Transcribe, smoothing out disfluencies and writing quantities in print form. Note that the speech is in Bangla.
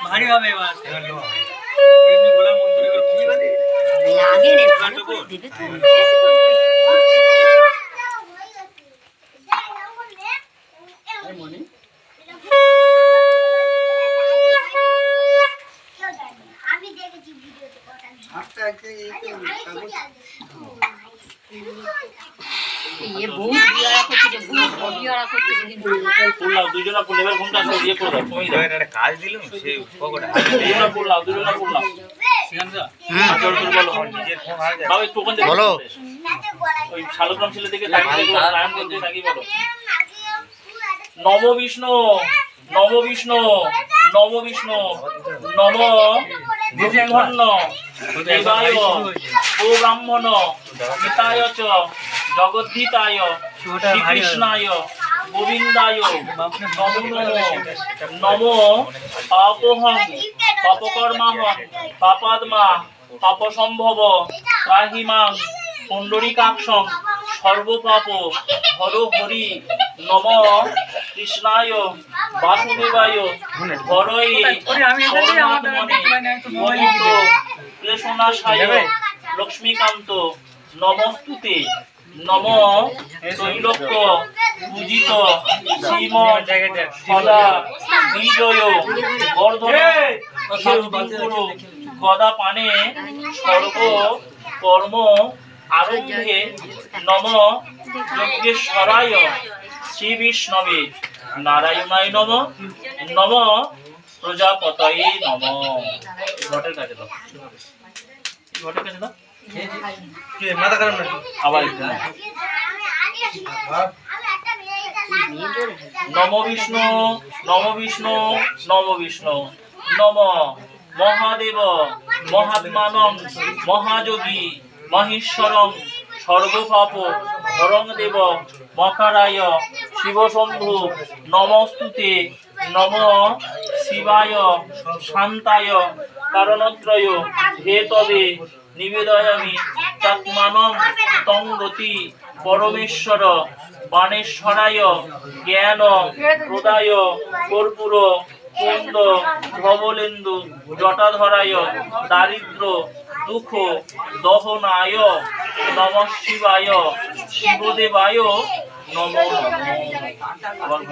ভারী হবে এবার এমনি গোলা মন্ত্র করে কি বলে লাগে রে ভালো করে দিবে তো মনি আমি দেখেছি ভিডিওতে কথা হাতটা একটা ये बहुत बियारा করতে যে বহুত বিয়ারা করতে কিন্তু পুরো দুইজনা পুলের ঘুমটা দিয়ে করে দাও তুমি দাও এটা কাজ দিলুম সে পকেটে দুইজনা পুলাও সিগানজা জোর করে বলো নিজের ফোন হার যায় বাবা একটু ওখান থেকে বলো ওই শালগ্রাম ছেলে থেকে তাকিয়ে দেখো রায়ন করতে তাকিয়ে বলো নম বিষ্ণু নম বিষ্ণু নম বিষ্ণু নম ব্রহ্মণ্য দেবায় ও ব্রাহ্মণ হিতায় চ জগদ্ধিতায় শ্রীকৃষ্ণায় গোবিন্দায় নমো নমো পাপোহং পাপকর্মাহং পাপাদ্মা পাপসম্ভব ত্রাহিমাং পুণ্ডরীকাক্ষং সর্বপাপ হর হরি নম কৃষ্ণায় বাসুদেবায় হরয়ে ক্লেশনাশায় লক্ষ্মীকান্ত নমস্তুতে নম ত্রৈলোক্য পূজিত শ্রীমৎ সদা বিজয় বর্ধন গদা পানে সর্ব কর্ম আরম্ভে নম যজ্ঞেশ্বরায় শ্রী বিষ্ণবে নারায়ণায় নম নম প্রজাপতয়ে নম ঘটের কাছে দাও ঘটের কাছে দাও মাথা খারাপ না আবার নম বিষ্ণু নম বিষ্ণু নম বিষ্ণু নম মহাদেব মহাত্মানং মহাযোগী মহেশ্বরং সর্বপাপ হরং দেব মকারায় শিবশম্ভু নমস্তুতে নম শিবায় শান্তায় কারণত্রয় হেতবে নিবেদয়ামি তৎমানং তং গতি পরমেশ্বর বাণেশ্বরায় জ্ঞান প্রদায় কর্পূর কুন্দ ধবলেন্দু জটাধরায় দারিদ্র দুঃখ দহনায় নমঃ শিবায় শিবদেবায় নমো নমঃ।